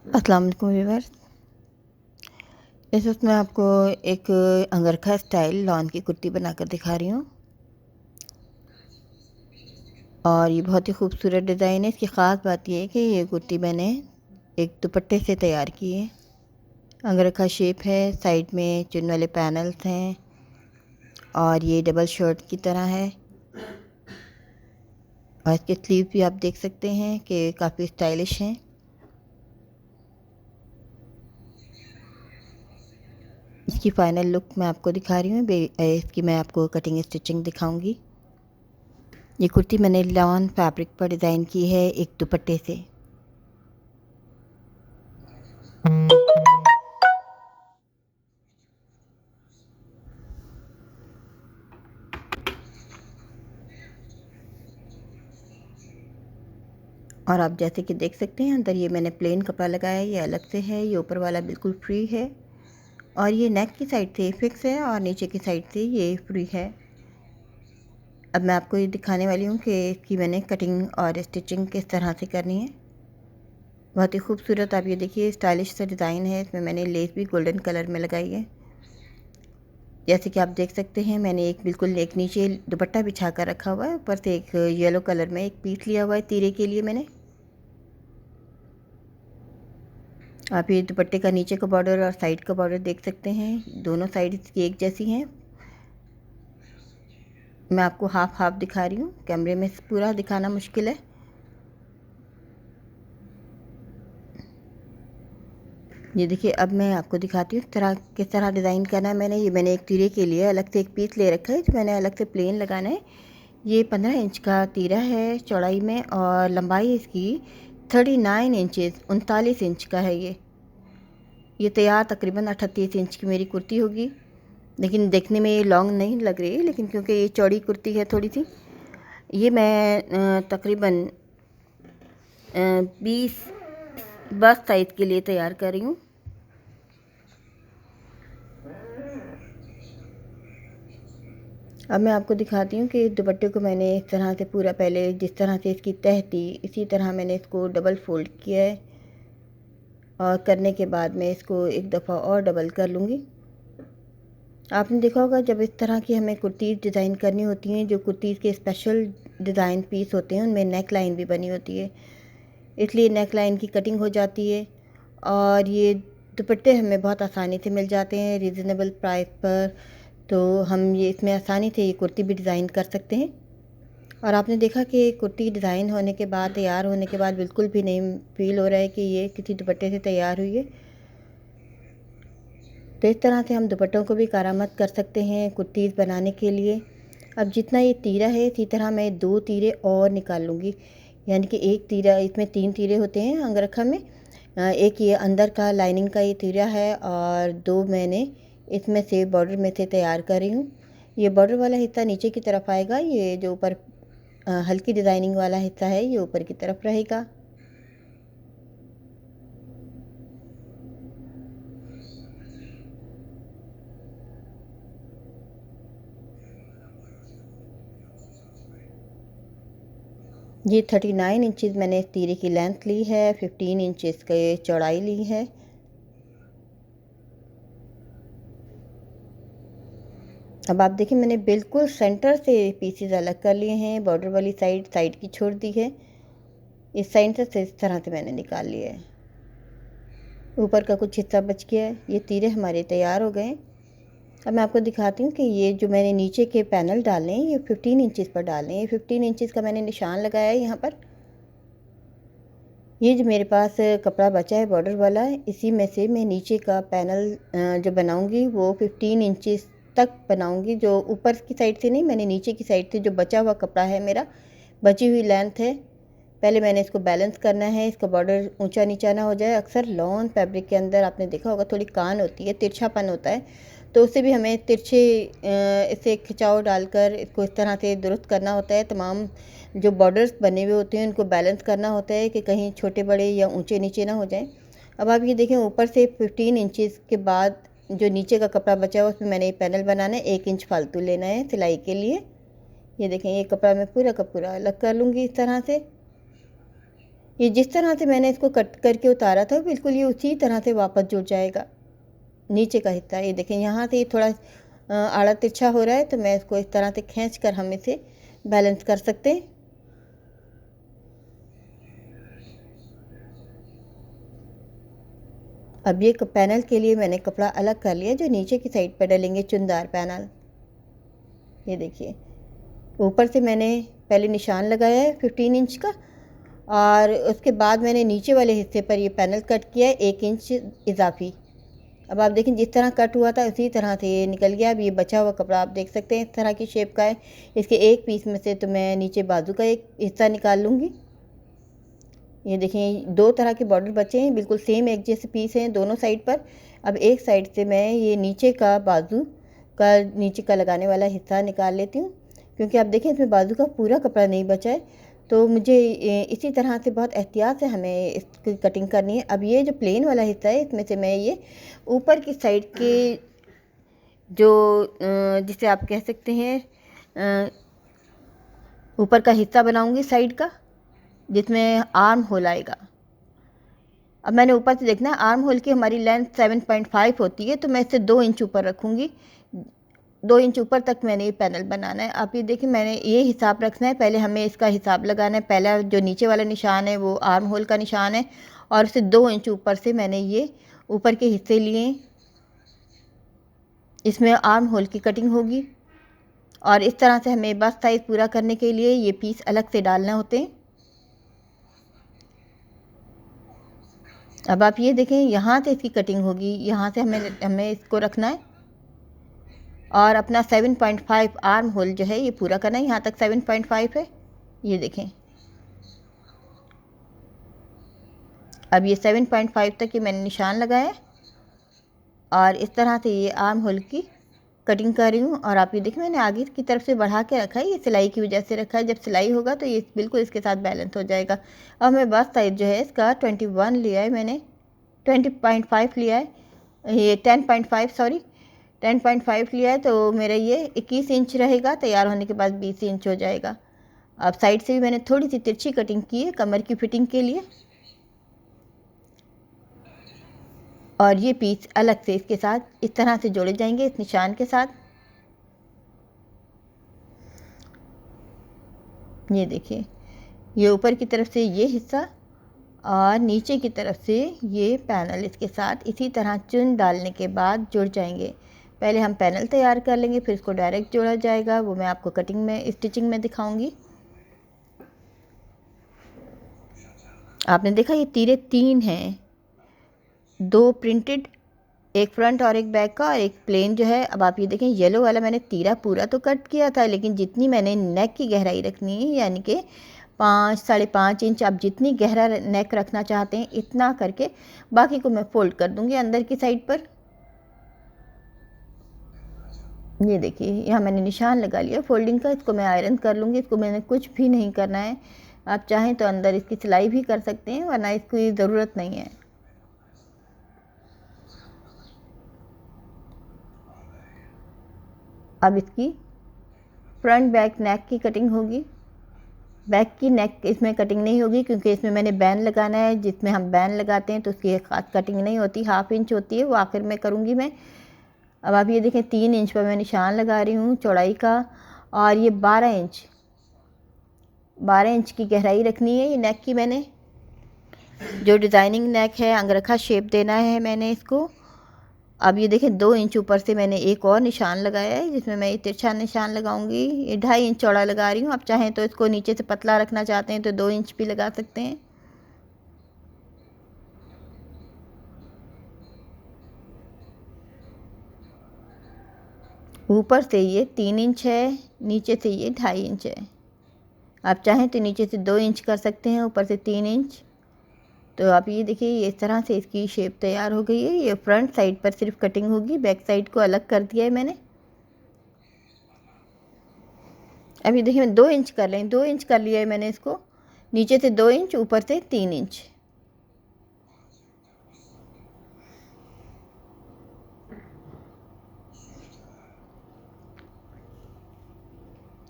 अस्सलाम वालेकुम व्यूअर्स। इस वक्त मैं आपको एक अंगरखा स्टाइल लॉन की कुर्ती बनाकर दिखा रही हूँ और ये बहुत ही खूबसूरत डिज़ाइन है। इसकी ख़ास बात यह है कि ये कुर्ती मैंने एक दुपट्टे से तैयार की है। अंगरखा शेप है, साइड में चुन वाले पैनल्स हैं और ये डबल शर्ट की तरह है। और इसके स्लीव भी आप देख सकते हैं कि काफ़ी स्टाइलिश हैं। इसकी फ़ाइनल लुक मैं आपको दिखा रही हूँ। इसकी मैं आपको कटिंग स्टिचिंग दिखाऊंगी। ये कुर्ती मैंने लॉन फैब्रिक पर डिज़ाइन की है एक दुपट्टे से। और आप जैसे कि देख सकते हैं अंदर ये मैंने प्लेन कपड़ा लगाया है, ये अलग से है। ये ऊपर वाला बिल्कुल फ्री है और ये नेक की साइड से फिक्स है और नीचे की साइड से ये फ्री है। अब मैं आपको ये दिखाने वाली हूँ कि इसकी मैंने कटिंग और स्टिचिंग किस तरह से करनी है। बहुत ही खूबसूरत आप ये देखिए स्टाइलिश सा डिज़ाइन है। इसमें मैंने लेस भी गोल्डन कलर में लगाई है। जैसे कि आप देख सकते हैं मैंने बिल्कुल एक नीचे दुपट्टा बिछा कर रखा हुआ है, ऊपर से एक येलो कलर में एक पीस लिया हुआ है तीरे के लिए मैंने। आप ये दुपट्टे का नीचे का बॉर्डर और साइड का बॉर्डर देख सकते हैं, दोनों साइड इसकी एक जैसी हैं। मैं आपको हाफ हाफ दिखा रही हूँ, कैमरे में पूरा दिखाना मुश्किल है। ये देखिए अब मैं आपको दिखाती हूँ किस तरह डिज़ाइन करना है। मैंने एक तीरे के लिए अलग से एक पीस ले रखा है जो मैंने अलग से प्लेन लगाना है। ये 15 इंच का तीरा है चौड़ाई में और लंबाई इसकी 39 इंचेस 39 इंच का है। ये तैयार तकरीबन 38 इंच की मेरी कुर्ती होगी, लेकिन देखने में ये लॉन्ग नहीं लग रही है, लेकिन क्योंकि ये चौड़ी कुर्ती है थोड़ी सी। ये मैं तकरीबन 20 बस साइज़ के लिए तैयार कर रही हूँ। अब मैं आपको दिखाती हूँ कि दुपट्टे को मैंने इस तरह से पूरा पहले जिस तरह से इसकी तह थी इसी तरह मैंने इसको डबल फोल्ड किया है और करने के बाद मैं इसको एक दफ़ा और डबल कर लूँगी। आपने देखा होगा जब इस तरह की हमें कुर्तीज़ डिज़ाइन करनी होती हैं, जो कुर्तीज़ के स्पेशल डिज़ाइन पीस होते हैं उनमें नेक लाइन भी बनी होती है, इसलिए नेक लाइन की कटिंग हो जाती है और ये दुपट्टे हमें बहुत आसानी से मिल जाते हैं रीज़नेबल प्राइस पर। तो हम ये इसमें आसानी से ये कुर्ती भी डिज़ाइन कर सकते हैं। और आपने देखा कि कुर्ती डिज़ाइन होने के बाद तैयार होने के बाद बिल्कुल भी नहीं फील हो रहा है कि ये किसी दुपट्टे से तैयार हुई है। तो इस तरह से हम दुपट्टों को भी करामत कर सकते हैं कुर्तीज़ बनाने के लिए। अब जितना ये तीरा है इसी तरह मैं 2 तीरे और निकाल लूँगी, यानी कि एक तीरा, इसमें 3 तीरे होते हैं अंगरखा में। एक ये अंदर का लाइनिंग का ये तीरा है और 2 मैंने इसमें से बॉर्डर में से तैयार कर रही हूँ। ये बॉर्डर वाला हिस्सा नीचे की तरफ आएगा, ये जो ऊपर हल्की डिज़ाइनिंग वाला हिस्सा है ये ऊपर की तरफ रहेगा। ये 39 इंचज़ मैंने इस तीरे की लेंथ ली है, 15 इंचज़ की चौड़ाई ली है। अब आप देखिए मैंने बिल्कुल सेंटर से पीसेस अलग कर लिए हैं, बॉर्डर वाली साइड की छोड़ दी है। इस साइड से इस तरह से मैंने निकाल लिया है। ऊपर का कुछ हिस्सा बच गया है। ये तीरे हमारे तैयार हो गए। अब मैं आपको दिखाती हूँ कि ये जो मैंने नीचे के पैनल डाले हैं ये 15 इंचज़ पर डालने हैं। ये 15 इंचज़ का मैंने निशान लगाया है यहाँ पर। ये जो मेरे पास कपड़ा बचा है बॉर्डर वाला, इसी में से मैं नीचे का पैनल जो बनाऊंगी वो 15 इंचज़ तक बनाऊंगी। जो ऊपर की साइड से नहीं, मैंने नीचे की साइड से जो बचा हुआ कपड़ा है मेरा, बची हुई लेंथ है, पहले मैंने इसको बैलेंस करना है, इसका बॉर्डर ऊंचा नीचा ना हो जाए। अक्सर लॉन फैब्रिक के अंदर आपने देखा होगा थोड़ी कान होती है, तिरछापन होता है, तो उससे भी हमें तिरछे इसे खिंचाव डालकर इसको इस तरह से दुरुस्त करना होता है। तमाम जो बॉर्डर्स बने हुए होते हैं उनको बैलेंस करना होता है कि कहीं छोटे बड़े या ऊंचे नीचे ना हो जाए। अब आप ये देखें ऊपर से 15 इंचज़ के बाद जो नीचे का कपड़ा बचा हुआ उसमें मैंने पैनल बनाना है, 1 इंच फालतू लेना है सिलाई के लिए। ये देखें ये कपड़ा मैं पूरा का पूरा अलग कर लूँगी इस तरह से। ये जिस तरह से मैंने इसको कट करके उतारा था बिल्कुल ये उसी तरह से वापस जुड़ जाएगा। नीचे का हिस्सा ये देखें, यहाँ से थोड़ा आड़ा तिरछा हो रहा है, तो मैं इसको इस तरह से खींच कर हम इसे बैलेंस कर सकते हैं। अब ये पैनल के लिए मैंने कपड़ा अलग कर लिया, जो नीचे की साइड पर डलेंगे चुनदार पैनल। ये देखिए, ऊपर से मैंने पहले निशान लगाया है 15 इंच का, और उसके बाद मैंने नीचे वाले हिस्से पर ये पैनल कट किया है 1 इंच इजाफी। अब आप देखें, जिस तरह कट हुआ था उसी तरह से ये निकल गया। अब ये बचा हुआ कपड़ा आप देख सकते हैं इस तरह की शेप का है। इसके एक पीस में से तो मैं नीचे बाजू का एक हिस्सा निकाल लूँगी। ये देखें, 2 तरह के बॉर्डर बचे हैं, बिल्कुल सेम एक जैसे पीस हैं दोनों साइड पर। अब एक साइड से मैं ये नीचे का बाजू का नीचे का लगाने वाला हिस्सा निकाल लेती हूँ, क्योंकि आप देखें इसमें बाजू का पूरा कपड़ा नहीं बचा है। तो मुझे इसी तरह से बहुत एहतियात से हमें इसकी कटिंग करनी है। अब ये जो प्लेन वाला हिस्सा है, इसमें से मैं ये ऊपर की साइड के जो जिसे आप कह सकते हैं ऊपर का हिस्सा बनाऊंगी साइड का, जिसमें आर्म होल आएगा। अब मैंने ऊपर से देखना है, आर्म होल की हमारी लेंथ 7.5 होती है, तो मैं इससे 2 इंच ऊपर रखूँगी। 2 इंच ऊपर तक मैंने ये पैनल बनाना है। आप ये देखिए, मैंने ये हिसाब रखना है, पहले हमें इसका हिसाब लगाना है। पहला जो नीचे वाला निशान है वो आर्म होल का निशान है, और उससे 2 इंच ऊपर से मैंने ये ऊपर के हिस्से लिए, इसमें आर्म होल की कटिंग होगी। और इस तरह से हमें बस साइज़ पूरा करने के लिए ये पीस अलग से डालने होते हैं। अब आप ये देखें, यहाँ से इसकी कटिंग होगी, यहाँ से हमें इसको रखना है, और अपना 7.5 आर्म होल जो है ये पूरा करना है। यहाँ तक 7.5 है, ये देखें। अब ये 7.5 तक ये मैंने निशान लगाया, और इस तरह से ये आर्म होल की कटिंग कर रही हूँ। और आप ये देखिए, मैंने आगे की तरफ से बढ़ा के रखा है, ये सिलाई की वजह से रखा है। जब सिलाई होगा तो ये बिल्कुल इसके साथ बैलेंस हो जाएगा। अब मैं बस साइज जो है इसका 21 लिया है, मैंने 20.5 लिया है, ये 10.5 सॉरी 10.5 लिया है। तो मेरा ये 21 इंच रहेगा, तैयार होने के बाद 20 इंच हो जाएगा। अब साइड से भी मैंने थोड़ी सी तिरछी कटिंग की है कमर की फिटिंग के लिए, और ये पीस अलग से इसके साथ इस तरह से जोड़े जाएंगे इस निशान के साथ। ये देखिए, ये ऊपर की तरफ से ये हिस्सा और नीचे की तरफ से ये पैनल इसके साथ इसी तरह चुन डालने के बाद जुड़ जाएंगे। पहले हम पैनल तैयार कर लेंगे, फिर इसको डायरेक्ट जोड़ा जाएगा, वो मैं आपको कटिंग में स्टिचिंग में दिखाऊंगी। आपने देखा ये तीरे 3 हैं, 2 प्रिंटेड, एक फ्रंट और एक बैक का, और एक प्लेन जो है। अब आप ये देखें, येलो वाला मैंने तीरा पूरा तो कट किया था, लेकिन जितनी मैंने नेक की गहराई रखनी है, यानी कि 5 साढ़े 5 इंच, आप जितनी गहरा नेक रखना चाहते हैं इतना करके, बाकी को मैं फोल्ड कर दूंगी अंदर की साइड पर। ये देखिए, यहाँ मैंने निशान लगा लिया फोल्डिंग का, इसको मैं आयरन कर लूँगी। इसको मैंने कुछ भी नहीं करना है। आप चाहें तो अंदर इसकी सिलाई भी कर सकते हैं, वरना इसकी ज़रूरत नहीं है। अब इसकी फ्रंट बैक नेक की कटिंग होगी। बैक की नेक इसमें कटिंग नहीं होगी, क्योंकि इसमें मैंने बैन लगाना है। जिसमें हम बैन लगाते हैं तो उसकी एक खास कटिंग नहीं होती, 1/2 इंच होती है, वो आखिर में करूँगी मैं। अब आप ये देखें, 3 इंच पर मैं निशान लगा रही हूँ चौड़ाई का, और ये 12 इंच की गहराई रखनी है। ये नेक की मैंने जो डिज़ाइनिंग नेक है, अंगरखा शेप देना है मैंने इसको। अब ये देखें, 2 इंच ऊपर से मैंने एक और निशान लगाया है, जिसमें मैं ये तिरछा निशान लगाऊंगी। ये 2.5 इंच चौड़ा लगा रही हूँ। आप चाहें तो इसको नीचे से पतला रखना चाहते हैं तो 2 इंच भी लगा सकते हैं। ऊपर से ये 3 इंच है, नीचे से ये 2.5 इंच है। आप चाहें तो नीचे से 2 इंच कर सकते हैं, ऊपर से 3 इंच। तो आप ये देखिए, ये इस तरह से इसकी शेप तैयार हो गई है। ये फ्रंट साइड पर सिर्फ कटिंग होगी, बैक साइड को अलग कर दिया है मैंने। अब ये देखिए, मैं 2 इंच कर लें, 2 इंच कर लिया है मैंने इसको, नीचे से 2 इंच, ऊपर से 3 इंच।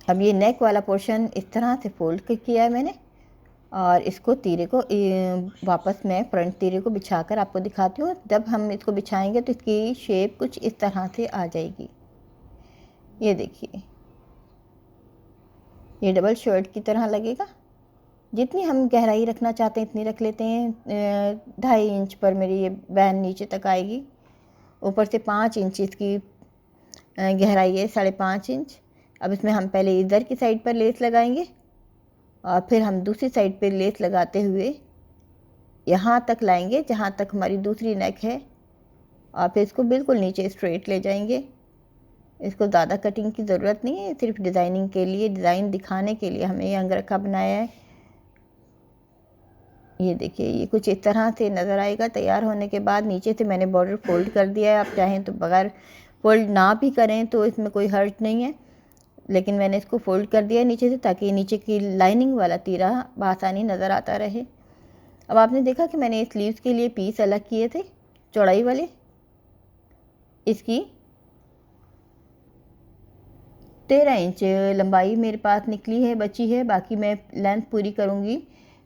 अब ये नेक वाला पोर्शन इस तरह से फोल्ड किया है मैंने, और इसको तीरे को वापस मैं फ्रंट तीरे को बिछाकर आपको दिखाती हूँ। जब हम इसको बिछाएंगे तो इसकी शेप कुछ इस तरह से आ जाएगी। ये देखिए, ये डबल शर्ट की तरह लगेगा। जितनी हम गहराई रखना चाहते हैं इतनी रख लेते हैं। 2.5 इंच पर मेरी ये बैन नीचे तक आएगी। ऊपर से 5 इंच इसकी गहराई है, 5.5 इंच। अब इसमें हम पहले इधर की साइड पर लेस लगाएंगे और फिर हम दूसरी साइड पर लेस लगाते हुए यहाँ तक लाएंगे जहाँ तक हमारी दूसरी नेक है, और फिर इसको बिल्कुल नीचे स्ट्रेट ले जाएंगे। इसको ज़्यादा कटिंग की ज़रूरत नहीं है, सिर्फ डिज़ाइनिंग के लिए, डिज़ाइन दिखाने के लिए हमने ये अंगरखा बनाया है। ये देखिए, ये कुछ इस तरह से नज़र आएगा। तैयार होने के बाद नीचे से मैंने बॉर्डर फोल्ड कर दिया है। आप चाहें तो बगैर फोल्ड ना भी करें तो इसमें कोई हर्ज नहीं है, लेकिन मैंने इसको फोल्ड कर दिया है नीचे से, ताकि नीचे की लाइनिंग वाला तीरा बआसानी नज़र आता रहे। अब आपने देखा कि मैंने स्लीव्स के लिए पीस अलग किए थे चौड़ाई वाले। इसकी 13 इंच लंबाई मेरे पास निकली है, बची है। बाकी मैं लेंथ पूरी करूँगी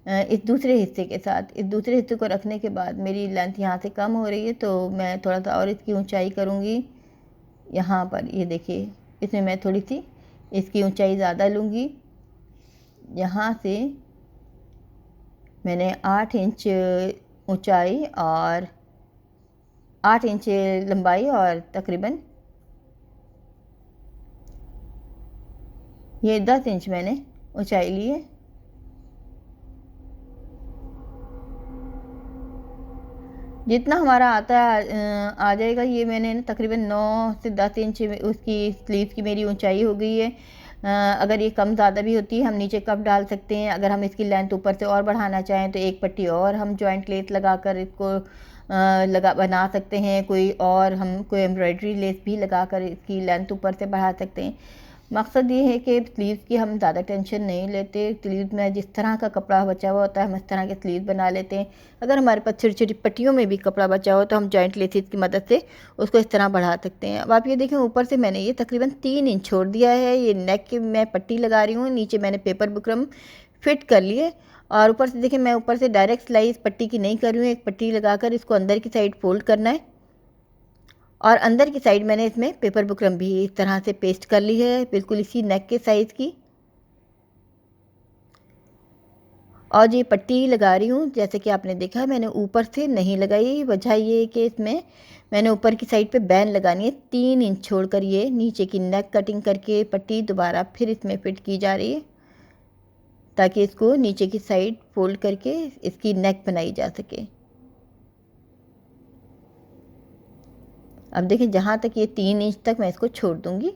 इस दूसरे हिस्से के साथ। इस दूसरे हिस्से को रखने के बाद मेरी लेंथ यहाँ से कम हो रही है, तो मैं थोड़ा सा और इसकी ऊंचाई करूँगी यहाँ पर। ये देखिए, इसमें मैं थोड़ी सी इसकी ऊंचाई ज़्यादा लूँगी। यहाँ से मैंने 8 इंच ऊंचाई और 8 इंच लंबाई और तकरीबन ये 10 इंच मैंने ऊंचाई ली है। जितना हमारा आता आ जाएगा। ये मैंने तकरीबन 9 से 10 इंच उसकी स्लीव की मेरी ऊंचाई हो गई है। अगर ये कम ज़्यादा भी होती है हम नीचे कप डाल सकते हैं। अगर हम इसकी लेंथ ऊपर से और बढ़ाना चाहें तो एक पट्टी और हम जॉइंट लेस लगाकर इसको बना सकते हैं। कोई एम्ब्रॉयडरी लेस भी लगाकर इसकी लेंथ ऊपर से बढ़ा सकते हैं। मकसद ये है कि स्लीव्स की हम ज़्यादा टेंशन नहीं लेते। स्लीव में जिस तरह का कपड़ा बचा हुआ होता है हम इस तरह के स्लीव बना लेते हैं। अगर हमारे पास छोटी छोटी पट्टियों में भी कपड़ा बचा हो तो हम जॉइंट लेसिस की मदद से उसको इस तरह बढ़ा सकते हैं। अब आप ये देखें, ऊपर से मैंने ये तकरीबन 3 इंच छोड़ दिया है। ये नेक की मैं पट्टी लगा रही हूँ, नीचे मैंने पेपर बुकरम फिट कर लिए। और ऊपर से देखिए, मैं ऊपर से डायरेक्ट सिलाई इस पट्टी की नहीं कर रही हूँ। एक पट्टी लगाकर इसको अंदर की साइड फोल्ड करना है, और अंदर की साइड मैंने इसमें पेपर बुकरम भी इस तरह से पेस्ट कर ली है, बिल्कुल इसी नेक के साइज़ की। और ये पट्टी लगा रही हूँ, जैसे कि आपने देखा मैंने ऊपर से नहीं लगाई। वजह ये है कि इसमें मैंने ऊपर की साइड पे बैन लगानी है। 3 इंच छोड़कर ये नीचे की नेक कटिंग करके पट्टी दोबारा फिर इसमें फिट की जा रही है, ताकि इसको नीचे की साइड फोल्ड करके इसकी नेक बनाई जा सके। अब देखिए, जहाँ तक ये 3 इंच तक मैं इसको छोड़ दूँगी,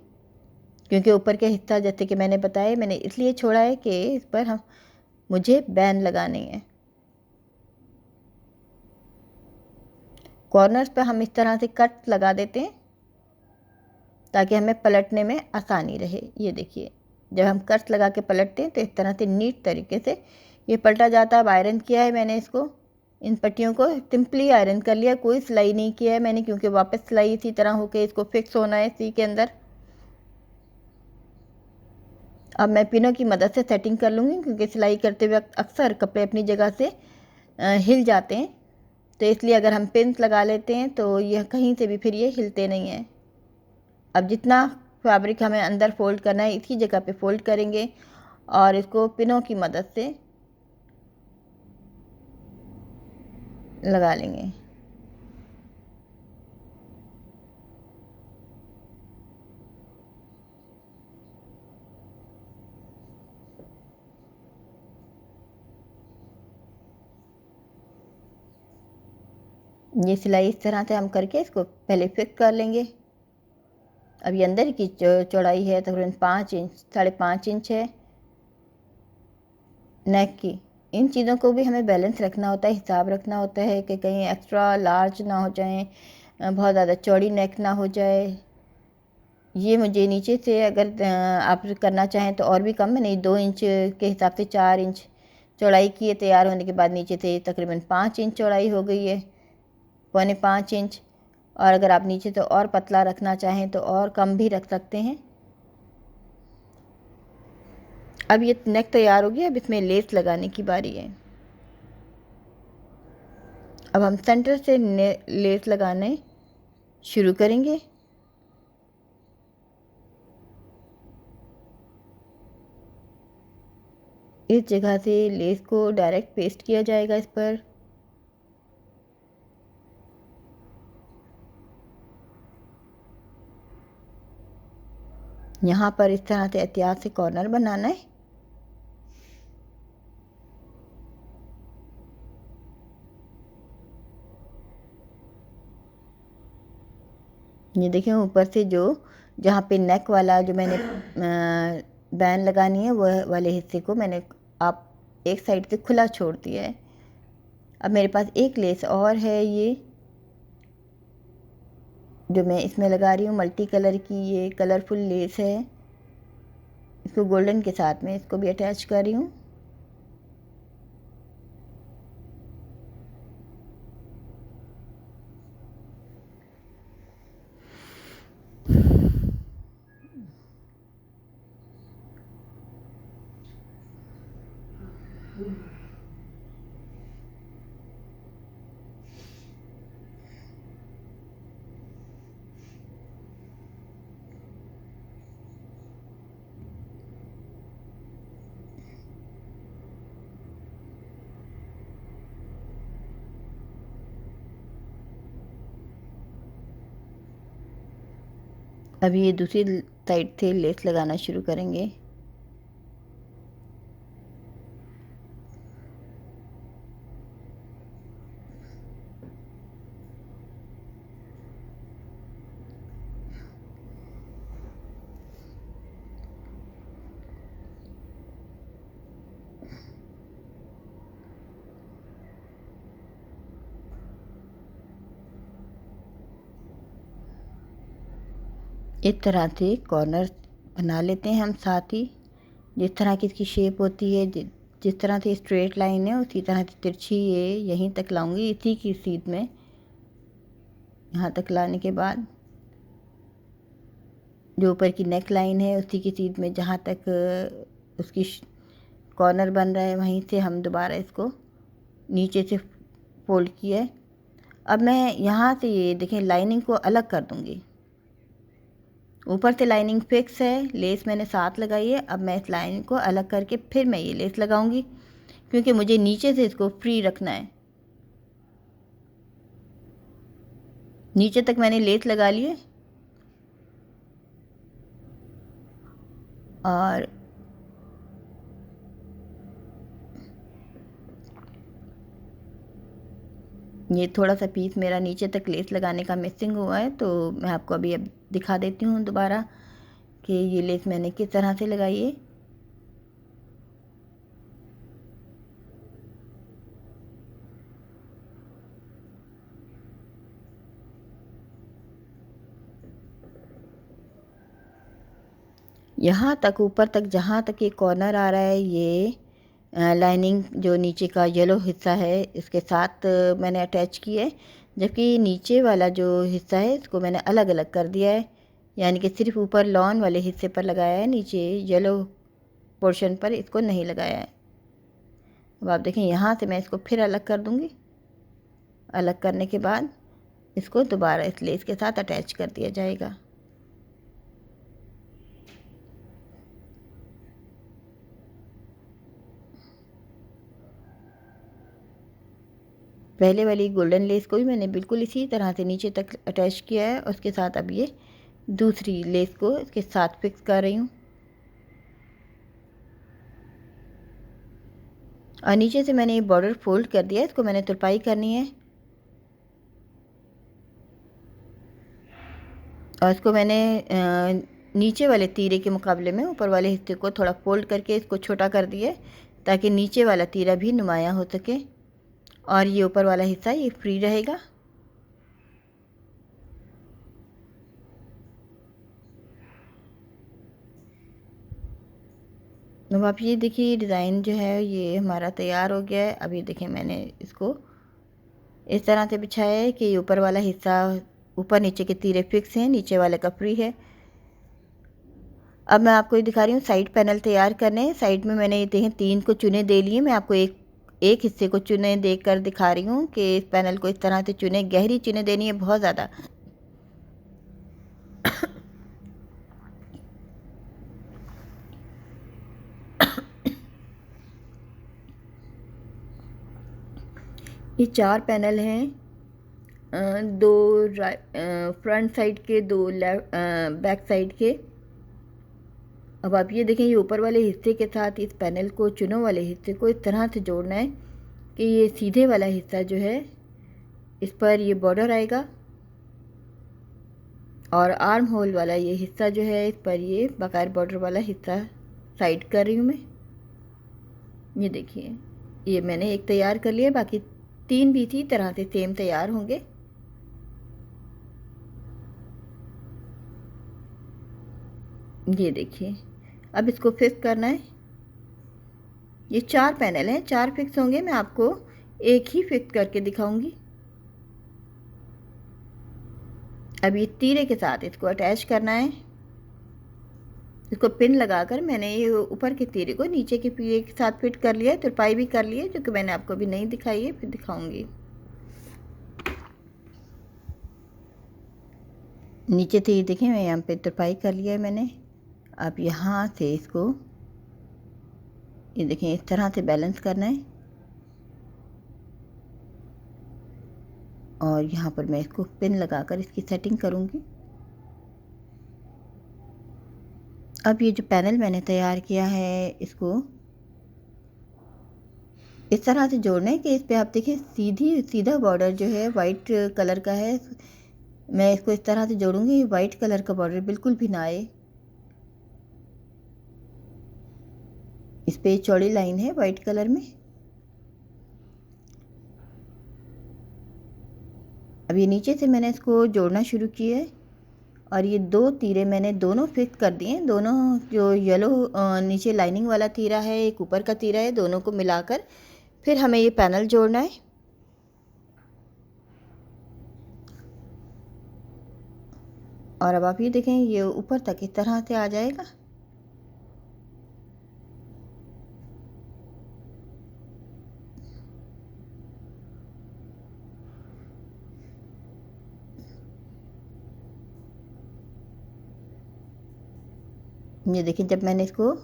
क्योंकि ऊपर का हिस्सा जैसे कि मैंने बताया मैंने इसलिए छोड़ा है कि इस पर मुझे बैन लगानी है। कॉर्नर्स पे हम इस तरह से कट लगा देते हैं ताकि हमें पलटने में आसानी रहे। ये देखिए, जब हम कट लगा के पलटते हैं तो इस तरह से नीट तरीके से ये पलटा जाता है। अब आयरन किया है मैंने इसको, इन पट्टियों को सिंपली आयरन कर लिया, कोई सिलाई नहीं किया है मैंने, क्योंकि वापस सिलाई इसी तरह होके इसको फिक्स होना है इसी के अंदर। अब मैं पिनों की मदद से सेटिंग कर लूँगी, क्योंकि सिलाई करते वक्त अक्सर कपड़े अपनी जगह से हिल जाते हैं, तो इसलिए अगर हम पिन्स लगा लेते हैं तो यह कहीं से भी फिर ये हिलते नहीं हैं। अब जितना फैब्रिक हमें अंदर फोल्ड करना है इसी जगह पे फोल्ड करेंगे और इसको पिनों की मदद से लगा लेंगे। ये सिलाई इस तरह से हम करके इसको पहले फिक्स कर लेंगे। अब ये अंदर की चौड़ाई है तकरीबन 5 इंच, 5.5 इंच है नेक की। इन चीज़ों को भी हमें बैलेंस रखना होता है, हिसाब रखना होता है कि कहीं एक्स्ट्रा लार्ज ना हो जाएं, बहुत ज़्यादा चौड़ी नेक ना हो जाए। ये मुझे नीचे से अगर आप करना चाहें तो और भी कम, मैंने 2 इंच के हिसाब से 4 इंच चौड़ाई की है। तैयार होने के बाद नीचे से तकरीबन 5 इंच चौड़ाई हो गई है, 4.25 इंच। और अगर आप नीचे से और पतला रखना चाहें तो और कम भी रख सकते हैं। अब ये नेक तैयार हो गया। अब इसमें लेस लगाने की बारी है। अब हम सेंटर से लेस लगाने शुरू करेंगे। इस जगह से लेस को डायरेक्ट पेस्ट किया जाएगा इस पर। यहाँ पर इस तरह से एहतियात से कॉर्नर बनाना है। ये देखें ऊपर से जो जहाँ पे नेक वाला जो मैंने बैन लगानी है वह वाले हिस्से को मैंने आप एक साइड से खुला छोड़ दिया है। अब मेरे पास एक लेस और है, ये जो मैं इसमें लगा रही हूँ मल्टी कलर की, ये कलरफुल लेस है। इसको गोल्डन के साथ में इसको भी अटैच कर रही हूँ। अभी ये दूसरी साइड से लेस लगाना शुरू करेंगे। इस तरह से कॉर्नर बना लेते हैं हम साथ ही। जिस तरह की इसकी शेप होती है, जिस तरह से स्ट्रेट लाइन है उसी तरह से तिरछी ये यहीं तक लाऊंगी, इसी की सीध में। यहाँ तक लाने के बाद जो ऊपर की नेक लाइन है उसी की सीध में जहाँ तक उसकी कॉर्नर बन रहा है वहीं से हम दोबारा इसको नीचे से फोल्ड किया है। अब मैं यहाँ से ये देखें लाइनिंग को अलग कर दूँगी। ऊपर से लाइनिंग फिक्स है, लेस मैंने साथ लगाई है। अब मैं इस लाइन को अलग करके फिर मैं ये लेस लगाऊंगी, क्योंकि मुझे नीचे से इसको फ्री रखना है। नीचे तक मैंने लेस लगा ली है और ये थोड़ा सा पीस मेरा नीचे तक लेस लगाने का मिसिंग हुआ है, तो मैं आपको अभी अब दिखा देती हूँ दोबारा कि ये लेस मैंने किस तरह से लगाई है। यहाँ तक ऊपर तक जहाँ तक ये कॉर्नर आ रहा है, ये लाइनिंग जो नीचे का येलो हिस्सा है इसके साथ मैंने अटैच की है, जबकि नीचे वाला जो हिस्सा है इसको मैंने अलग अलग कर दिया है। यानी कि सिर्फ ऊपर लॉन वाले हिस्से पर लगाया है, नीचे येलो पोर्शन पर इसको नहीं लगाया है। अब आप देखें यहाँ से मैं इसको फिर अलग कर दूँगी। अलग करने के बाद इसको दोबारा इस लेस के साथ अटैच कर दिया जाएगा। पहले वाली गोल्डन लेस को भी मैंने बिल्कुल इसी तरह से नीचे तक अटैच किया है और उसके साथ अब ये दूसरी लेस को इसके साथ फिक्स कर रही हूँ। और नीचे से मैंने ये बॉर्डर फोल्ड कर दिया है, इसको मैंने तुरपाई करनी है और इसको मैंने नीचे वाले तीरे के मुकाबले में ऊपर वाले हिस्से को थोड़ा फोल्ड करके इसको छोटा कर दिया है, ताकि नीचे वाला तीरा भी नुमाया हो सके और ये ऊपर वाला हिस्सा ये फ्री रहेगा। अब आप ये देखिए डिज़ाइन जो है ये हमारा तैयार हो गया है। अब ये देखिए मैंने इसको इस तरह से बिछाया है कि ऊपर वाला हिस्सा ऊपर नीचे के तीरे फिक्स हैं, नीचे वाले का फ्री है। अब मैं आपको ये दिखा रही हूँ साइड पैनल तैयार करने। साइड में मैंने ये देखें 3 को चुने दे लिए। मैं आपको एक हिस्से को चुने देकर दिखा रही हूँ कि इस पैनल को इस तरह से चुने, गहरी चुने देनी है बहुत ज़्यादा। ये 4 पैनल हैं, दो फ्रंट साइड के, दो बैक साइड के। अब आप ये देखें, ये ऊपर वाले हिस्से के साथ इस पैनल को, चुनों वाले हिस्से को इस तरह से जोड़ना है कि ये सीधे वाला हिस्सा जो है इस पर ये बॉर्डर आएगा, और आर्म होल वाला ये हिस्सा जो है इस पर ये बगैर बॉर्डर वाला हिस्सा साइड कर रही हूँ मैं। ये देखिए, ये मैंने एक तैयार कर लिया, बाकी 3 भी इसी तरह से सेम तैयार होंगे। ये देखिए, अब इसको फिक्स करना है। ये 4 पैनल हैं, 4 फिक्स होंगे। मैं आपको एक ही फिक्स करके दिखाऊंगी। अब ये तीरे के साथ इसको अटैच करना है। इसको पिन लगाकर मैंने ये ऊपर के तीरे को नीचे के तीरे के साथ फिट कर लिया है, तुरपाई भी कर ली है, जो कि मैंने आपको अभी नहीं दिखाई है, फिर दिखाऊंगी। नीचे से ये देखें, मैं यहाँ पे तुरपाई कर लिया है मैंने। अब यहाँ से इसको ये देखें इस तरह से बैलेंस करना है, और यहाँ पर मैं इसको पिन लगाकर इसकी सेटिंग करूँगी। अब ये जो पैनल मैंने तैयार किया है इसको इस तरह से जोड़ना है कि इस पे आप देखिए सीधा बॉर्डर जो है वाइट कलर का है। मैं इसको इस तरह से जोड़ूंगी, वाइट कलर का बॉर्डर बिल्कुल भी ना आए। इस पे चौड़ी लाइन है वाइट कलर में। अब ये नीचे से मैंने इसको जोड़ना शुरू किया है, और ये 2 तीरे मैंने दोनों फिक्स कर दिए हैं। दोनों जो येलो नीचे लाइनिंग वाला तीरा है, एक ऊपर का तीरा है, दोनों को मिलाकर फिर हमें ये पैनल जोड़ना है। और अब आप ये देखें, ये ऊपर तक इस तरह से आ जाएगा। ये देखें, जब मैंने इसको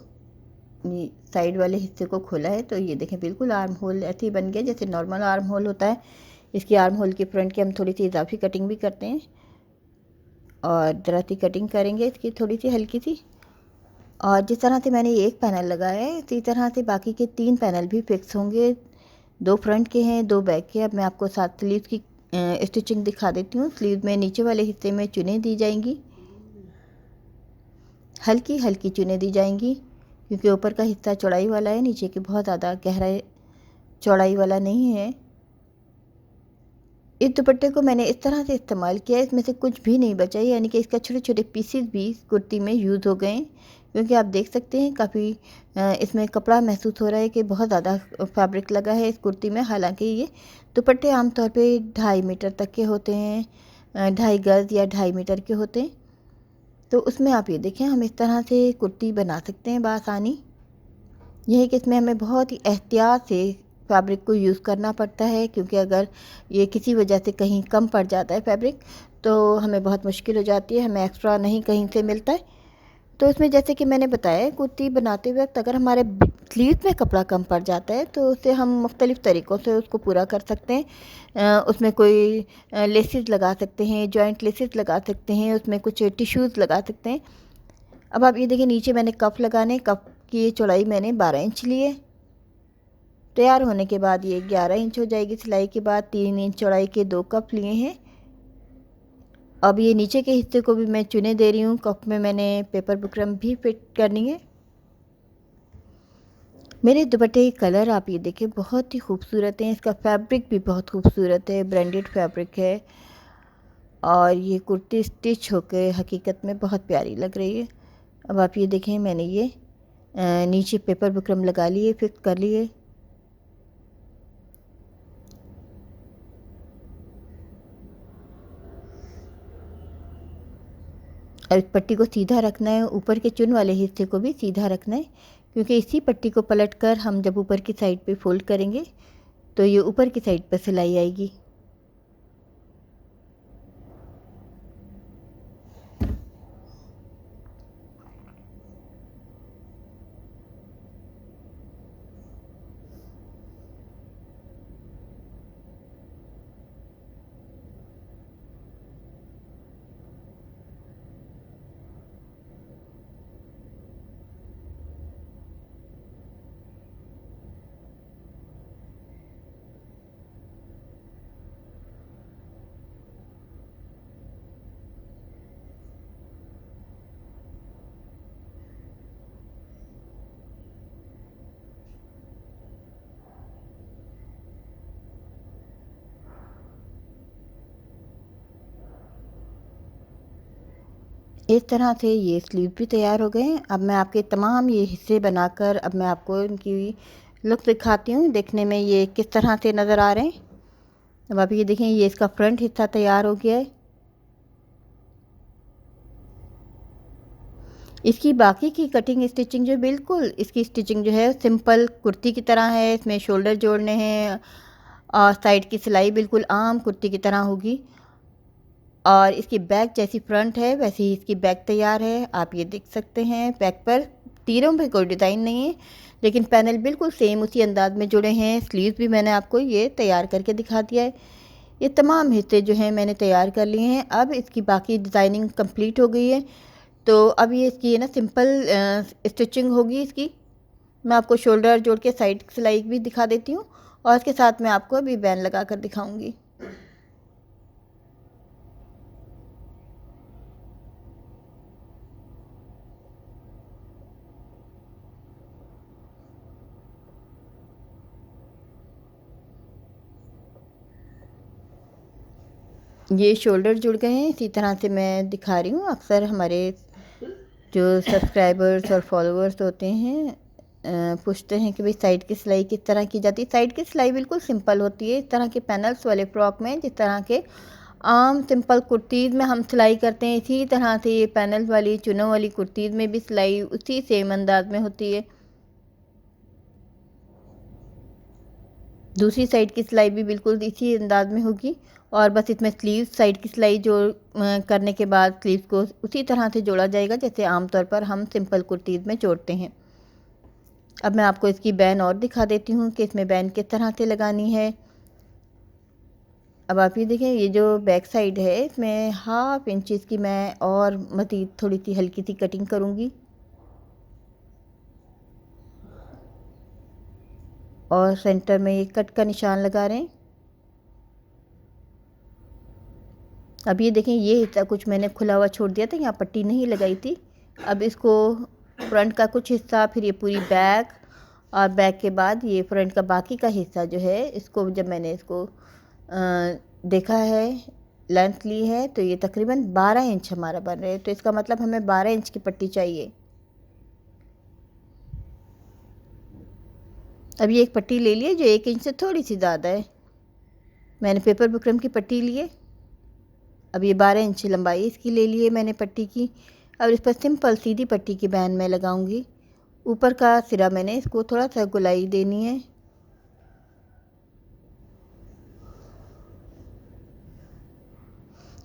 साइड वाले हिस्से को खोला है तो ये देखें बिल्कुल आर्म होल ऐसे ही बन गया जैसे नॉर्मल आर्म होल होता है। इसकी आर्म होल की फ्रंट की हम थोड़ी सी इजाफी कटिंग भी करते हैं, और ज़रा सी कटिंग करेंगे इसकी थोड़ी सी हल्की सी। और जिस तरह से मैंने एक पैनल लगाया है इसी तरह से बाकी के 3 पैनल भी फिक्स होंगे। 2 फ्रंट के हैं, 2 बैक के। अब मैं आपको साथ स्लीव की स्टिचिंग दिखा देती हूँ। स्लीव में नीचे वाले हिस्से में चुनें दी जाएंगी, हल्की हल्की चुनें दी जाएंगी, क्योंकि ऊपर का हिस्सा चौड़ाई वाला है, नीचे की बहुत ज़्यादा गहरा चौड़ाई वाला नहीं है। इस दुपट्टे को मैंने इस तरह से इस्तेमाल किया, इसमें से कुछ भी नहीं बचा, यानी कि इसका छोटे छोटे पीसेस भी कुर्ती में यूज़ हो गए। क्योंकि आप देख सकते हैं काफ़ी इसमें कपड़ा महसूस हो रहा है कि बहुत ज़्यादा फैब्रिक लगा है इस कुर्ती में। हालांकि ये दुपट्टे आमतौर पे 2.5 मीटर तक के होते हैं, 2.5 गज़ या 2.5 मीटर के होते हैं। तो उसमें आप ये देखें, हम इस तरह से कुर्ती बना सकते हैं बआसानी। यह है कि इसमें हमें बहुत ही एहतियात से फैब्रिक को यूज़ करना पड़ता है, क्योंकि अगर ये किसी वजह से कहीं कम पड़ जाता है फैब्रिक तो हमें बहुत मुश्किल हो जाती है, हमें एक्स्ट्रा नहीं कहीं से मिलता है। तो इसमें जैसे कि मैंने बताया, कुर्ती बनाते वक्त अगर हमारे स्लीव में कपड़ा कम पड़ जाता है तो उससे हम मुख्तलिफ़ तरीक़ों से उसको पूरा कर सकते हैं। उसमें कोई लेसेस लगा सकते हैं, जॉइंट लेसेस लगा सकते हैं, उसमें कुछ टिश्यूज़ लगा सकते हैं। अब आप ये देखिए, नीचे मैंने कफ लगाने, कफ की चौड़ाई मैंने 12 इंच ली है। तैयार होने के बाद ये 11 इंच हो जाएगी। सिलाई के बाद 3 इंच चौड़ाई के 2 कप लिए हैं। अब ये नीचे के हिस्से को भी मैं चुने दे रही हूँ। कप में मैंने पेपर बुकरम भी फिट करनी है। मेरे दुपट्टे के कलर आप ये देखें बहुत ही खूबसूरत हैं। इसका फैब्रिक भी बहुत खूबसूरत है, ब्रांडेड फैब्रिक है, और ये कुर्ती स्टिच होकर हकीकत में बहुत प्यारी लग रही है। अब आप ये देखें, मैंने ये नीचे पेपर बुकरम लगा लिए, फिक्स कर लिए। और इस पट्टी को सीधा रखना है, ऊपर के चुन वाले हिस्से को भी सीधा रखना है, क्योंकि इसी पट्टी को पलट कर हम जब ऊपर की साइड पे फोल्ड करेंगे तो ये ऊपर की साइड पर सिलाई आएगी। इस तरह से ये स्लीव भी तैयार हो गए हैं। अब मैं आपके तमाम ये हिस्से बनाकर अब मैं आपको इनकी लुक दिखाती हूँ, देखने में ये किस तरह से नज़र आ रहे हैं। अब आप ये देखें, ये इसका फ्रंट हिस्सा तैयार हो गया है। इसकी बाकी की कटिंग स्टिचिंग जो बिल्कुल इसकी स्टिचिंग जो है सिंपल कुर्ती की तरह है। इसमें शोल्डर जोड़ने हैं और साइड की सिलाई बिल्कुल आम कुर्ती की तरह होगी, और इसकी बैक जैसी फ्रंट है वैसी ही इसकी बैक तैयार है। आप ये देख सकते हैं, बैक पर तीरों पे कोई डिज़ाइन नहीं है, लेकिन पैनल बिल्कुल सेम उसी अंदाज में जुड़े हैं। स्लीव्स भी मैंने आपको ये तैयार करके दिखा दिया है। ये तमाम हिस्से जो हैं मैंने तैयार कर लिए हैं। अब इसकी बाकी डिज़ाइनिंग कंप्लीट हो गई है, तो अब ये इसकी है ना सिंपल स्टिचिंग होगी इसकी। मैं आपको शोल्डर जोड़ के साइड सिलाई भी दिखा देती हूँ, और इसके साथ मैं आपको अभी बैन लगा कर दिखाऊँगी। ये शोल्डर जुड़ गए हैं, इसी तरह से मैं दिखा रही हूँ। अक्सर हमारे जो सब्सक्राइबर्स और फॉलोअर्स होते हैं पूछते हैं कि भाई साइड की सिलाई किस तरह की जाती है। साइड की सिलाई बिल्कुल सिंपल होती है। इस तरह के पैनल्स वाले फ्रॉक में जिस तरह के आम सिंपल कुर्तीज़ में हम सिलाई करते हैं, इसी तरह से ये पैनल वाली चुनों वाली कुर्तीज़ में भी सिलाई उसी सेम अंदाज में होती है। दूसरी साइड की सिलाई भी बिल्कुल इसी अंदाज में होगी, और बस इसमें स्लीव साइड की सिलाई जो करने के बाद स्लीव्स को उसी तरह से जोड़ा जाएगा जैसे आमतौर पर हम सिंपल कुर्तीज़ में जोड़ते हैं। अब मैं आपको इसकी बैन और दिखा देती हूँ कि इसमें बैन किस तरह से लगानी है। अब आप ये देखें, ये जो बैक साइड है इसमें 1/2 इंच की मैं और मज़ीद थोड़ी सी हल्की सी कटिंग करूँगी, और सेंटर में ये कट का निशान लगा रहे हैं। अब ये देखें, ये हिस्सा कुछ मैंने खुला हुआ छोड़ दिया था, यहाँ पट्टी नहीं लगाई थी। अब इसको फ्रंट का कुछ हिस्सा, फिर ये पूरी बैक, और बैक के बाद ये फ्रंट का बाकी का हिस्सा जो है, इसको जब मैंने इसको देखा है, लेंथ ली है, तो ये तकरीबन 12 इंच हमारा बन रहा है। तो इसका मतलब हमें 12 इंच की पट्टी चाहिए। अब ये एक पट्टी ले लिए जो 1 इंच से थोड़ी सी ज़्यादा है। मैंने पेपर बुकरम की पट्टी ली है। अब ये 12 इंच लंबाई इसकी ले ली है मैंने पट्टी की। अब इस पर सिंपल सीधी पट्टी की बैन मैं लगाऊंगी। ऊपर का सिरा मैंने इसको थोड़ा सा गोलाई देनी है।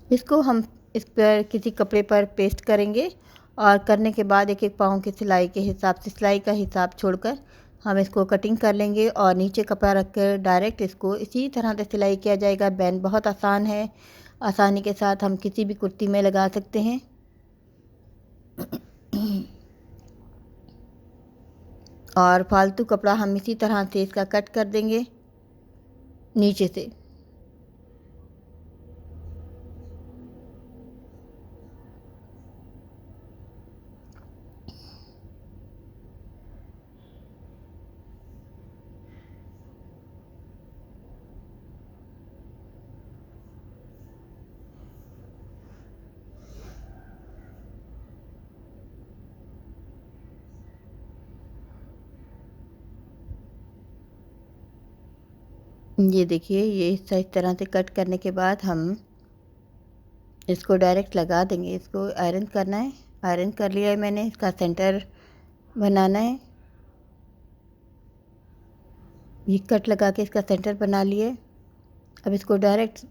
इसको हम इस पर किसी कपड़े पर पेस्ट करेंगे, और करने के बाद एक एक पाँव की सिलाई के हिसाब से सिलाई का हिसाब छोड़कर हम इसको कटिंग कर लेंगे, और नीचे कपड़ा रख कर डायरेक्ट इसको इसी तरह से सिलाई किया जाएगा। बैन बहुत आसान है, आसानी के साथ हम किसी भी कुर्ती में लगा सकते हैं। और फालतू कपड़ा हम इसी तरह से इसका कट कर देंगे नीचे से। ये देखिए, ये हिस्सा इस तरह से कट करने के बाद हम इसको डायरेक्ट लगा देंगे। इसको आयरन करना है। आयरन कर लिया है मैंने। इसका सेंटर बनाना है। ये कट लगा के इसका सेंटर बना लिए। अब इसको डायरेक्ट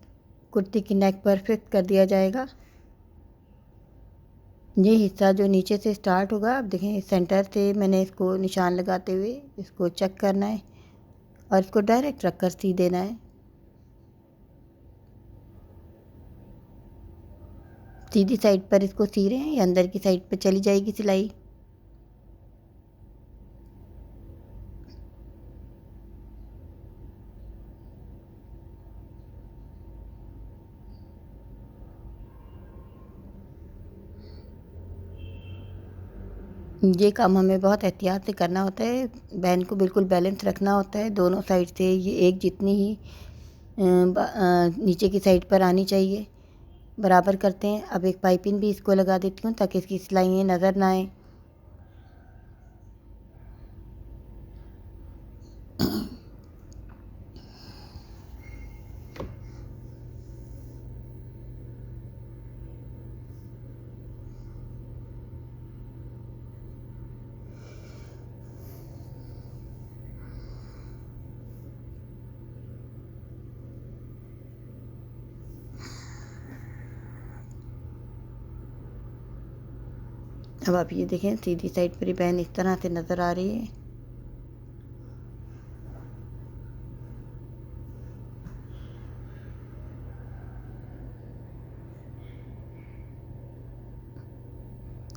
कुर्ती की नेक पर फिक्स कर दिया जाएगा। ये हिस्सा जो नीचे से स्टार्ट होगा, अब देखें सेंटर से मैंने इसको निशान लगाते हुए इसको चेक करना है और इसको डायरेक्ट रख कर सी देना है। सीधी साइड पर इसको सी रहे हैं, ये अंदर की साइड पर चली जाएगी सिलाई। ये काम हमें बहुत एहतियात से करना होता है। बहन को बिल्कुल बैलेंस रखना होता है। दोनों साइड से ये एक जितनी ही नीचे की साइड पर आनी चाहिए। बराबर करते हैं। अब एक पाइपिंग भी इसको लगा देती हूँ ताकि इसकी सिलाइयाँ नज़र ना आए। अब आप ये देखें सीधी साइड पर ही बहन इस तरह से नज़र आ रही है।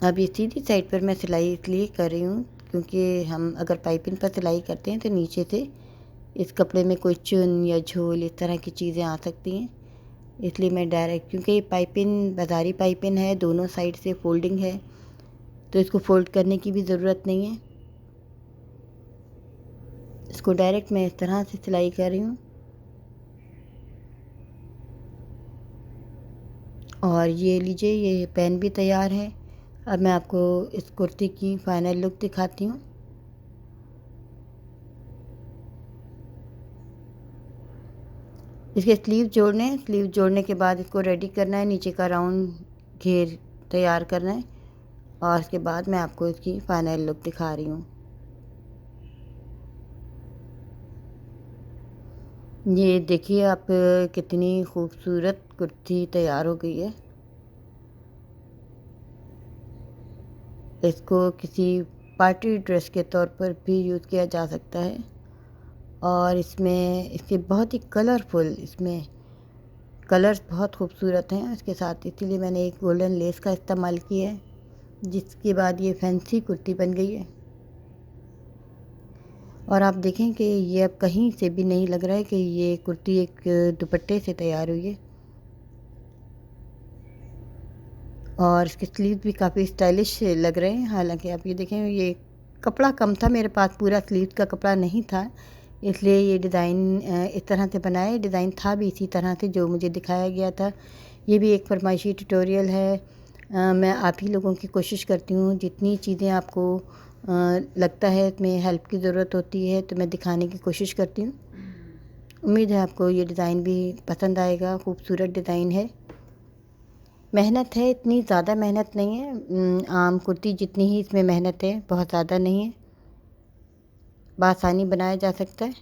अब ये सीधी साइड पर मैं सिलाई इसलिए कर रही हूँ क्योंकि हम अगर पाइपिंग पर सिलाई करते हैं तो नीचे से इस कपड़े में कोई चुन या झोल इस तरह की चीज़ें आ सकती हैं। इसलिए मैं डायरेक्ट, क्योंकि ये पाइपिंग बाज़ारी पाइपिंग है, दोनों साइड से फोल्डिंग है, तो इसको फोल्ड करने की भी ज़रूरत नहीं है। इसको डायरेक्ट मैं इस तरह से सिलाई कर रही हूँ। और ये लीजिए, ये पेन भी तैयार है। अब मैं आपको इस कुर्ती की फ़ाइनल लुक दिखाती हूँ। इसके स्लीव जोड़ने के बाद इसको रेडी करना है। नीचे का राउंड घेर तैयार करना है और उसके बाद मैं आपको इसकी फ़ाइनल लुक दिखा रही हूँ। ये देखिए आप, कितनी खूबसूरत कुर्ती तैयार हो गई है। इसको किसी पार्टी ड्रेस के तौर पर भी यूज़ किया जा सकता है। और इसमें इसके बहुत ही कलरफुल, इसमें कलर्स बहुत खूबसूरत हैं इसके साथ, इसीलिए मैंने एक गोल्डन लेस का इस्तेमाल किया है, जिसके बाद ये फैंसी कुर्ती बन गई है। और आप देखें कि ये अब कहीं से भी नहीं लग रहा है कि ये कुर्ती एक दुपट्टे से तैयार हुई है। और इसके स्लीव भी काफ़ी स्टाइलिश लग रहे हैं। हालांकि आप ये देखें, ये कपड़ा कम था मेरे पास, पूरा स्लीव का कपड़ा नहीं था, इसलिए ये डिज़ाइन इस तरह से बनाया। डिज़ाइन था भी इसी तरह से जो मुझे दिखाया गया था। ये भी एक फरमाइशी ट्यूटोरियल है। मैं आप ही लोगों की कोशिश करती हूँ, जितनी चीज़ें आपको लगता है इसमें हेल्प की ज़रूरत होती है तो मैं दिखाने की कोशिश करती हूँ। उम्मीद है आपको ये डिज़ाइन भी पसंद आएगा। खूबसूरत डिज़ाइन है। मेहनत है, इतनी ज़्यादा मेहनत नहीं है। आम कुर्ती जितनी ही इसमें मेहनत है, बहुत ज़्यादा नहीं है। बआसानी बनाया जा सकता है।